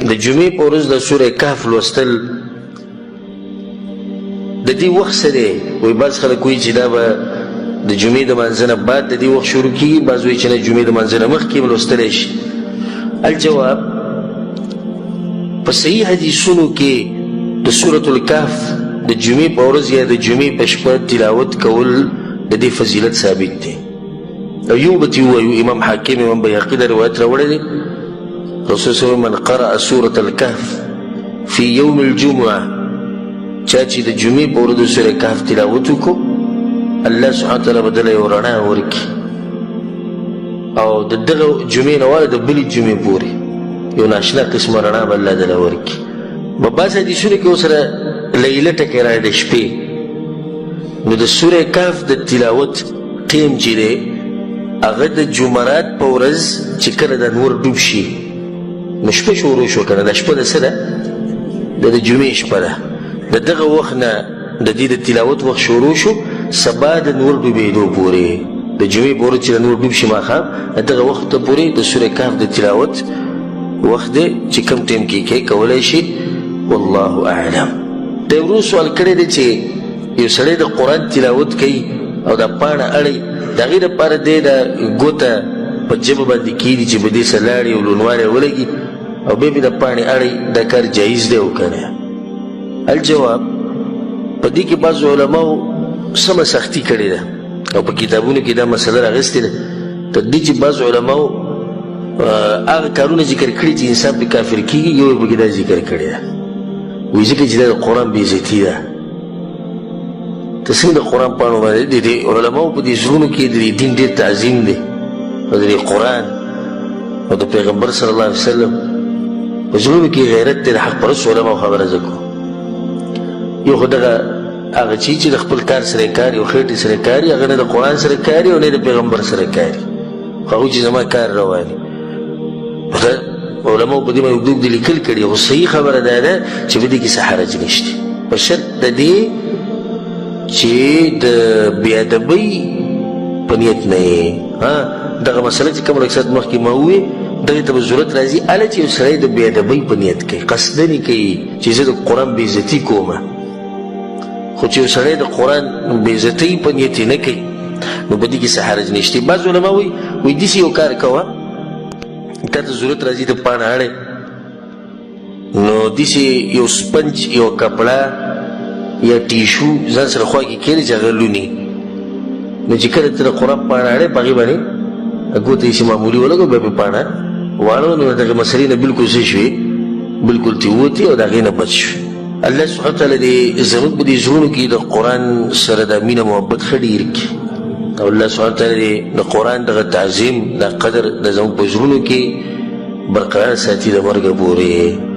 د جمعې په ورځ د سوره کهف لوستل د دې وخت څه دی؟ وایي بعض خلک وایي چې دا به د جمعې د مانځه نه بعد د دې وخت شروع کېږي، بعض وایي چې نه جمعې د مانځه نه مخکې هم لوستلی شي. الجواب په صحیح حدیثونو کې د سورة الکهف د جمعې په ورځ یا د جمعې په شپه تلاوت کول د دې فضیلت ثابت دی. او یو به ترې ووایو، امام حاکم امام بیهقي دا روایت راوړی دی، رسول صلی من قرأ سورة الکهف فی یوم الجمعه، چا چې د جمعې په ورځ د سورة کهف تلاوت وکړو الله سبحانه وتعالی به دله یو رڼا ورکړي، او د دغه جمعې نه واله د بلې جمعې پورې یو ناشنا قسمه رڼا به الله دله ورکړي. په بعض حدیثونو کې ورسره لیله ټکی راغلی د شپې. نو د سورې کهف د تلاوت ټیم چې دی هغه د جمعرات په ورځ چې کله د نور ډوب شي نو شپه شروع شو که نه، دا شپه د څه ده؟ د جمعې شپه ده. د دغه وخت نه د دې د تلاوت وخت شروع شو سبا د نور ډوبېدو پورې، د جمعې په ورځ چې د نور ډوب شي ماښام دغه وخت ته پورې د سورې کهف د تلاوت وخت دی چې کوم ټیم کې کولی شي. والله اعلم. د ورو سوال کړی دی چې یو سړی د قرآن تلاوت کوي او دا پاڼه اړی، د هغې دپاره دی دا ګوته په ژبه باندې کېږي چې په دې سره لاړې او لونوالی ولګي او بیا د پاڼې اړی، دا کار جایز دی او که نه؟ الجواب په دې کې بعضو علماو سمه سختي کړې ده او په کتابونو کې دا مسله راغستې ده تر دې چې بعضو علماو هغه کارونه ذکر کړي چې انسان پې کافر کېږي، یو یې پکې دا ذکر کړې ده، وایي ځکه چې دا د قرآن بېعزتي ده. ته څنګه د قرآن پاڼو باندې د دې علماو په دې زړونو کې د دې دین ډېر تعظیم دی او د دې قرآن او د پیغمبر صلی الله علیه وسلم په زړونو کې غیرت دی. د حق پرستو علماو خبره زه کوم. یو خو دغه هغه چیز چې د خپل کار سره کاري او خېټې سره کاري هغه نه د قرآن سره کاري او نه د پیغمبر سره کاري، خو هغوی چې زما کار رواني. علماو په دې باندې اوږده لیکل کړي، خو صحیح خبره دا ده چې په دې کې څه حرج نشته، په شرط د دې چې د بېادبۍ په نیت نه یې. دغه مسله چې کوم اکثر مخکې ما وویې دغې ته به ضرورت راځي هله چې یو سړی د بېادبۍ په نیت کوي، قصدن یې کوي چې زه د قرآن بېعزتي کومه. خو چې یو سړی د قرآن بېعزتۍ په نیت یې نه کوي نو په دې کې څه حرج نشته. بعض علما وایي داسې یو کار کوه، تا ته ضرورت راځي د پاڼه اړې، نو داسې یو سپنج یو کپړه یا ټیشو ځان سره خوا کې کښېږدي چې هغه لوني، نو چې کله ته د قرآن پاڼه اړې په هغې باندې ګوته یې چې معمولي ولګوه بیا پې پاڼه واړوه، نو دغه مسلې نه بلکل څه شوې، بلکل ترې ووتې او د هغې نه بچ شوې. الله سبحانه وتعالی دې زموږ په دې زړونو کې د قرآن سره د مینه محبت ښه ډېر کړي، او الله سبحانه وتعالی دې د قرآن دغه تعظیم دا قدر د زموږ په زړونو کې برقرار ساتي د مرګه پورې.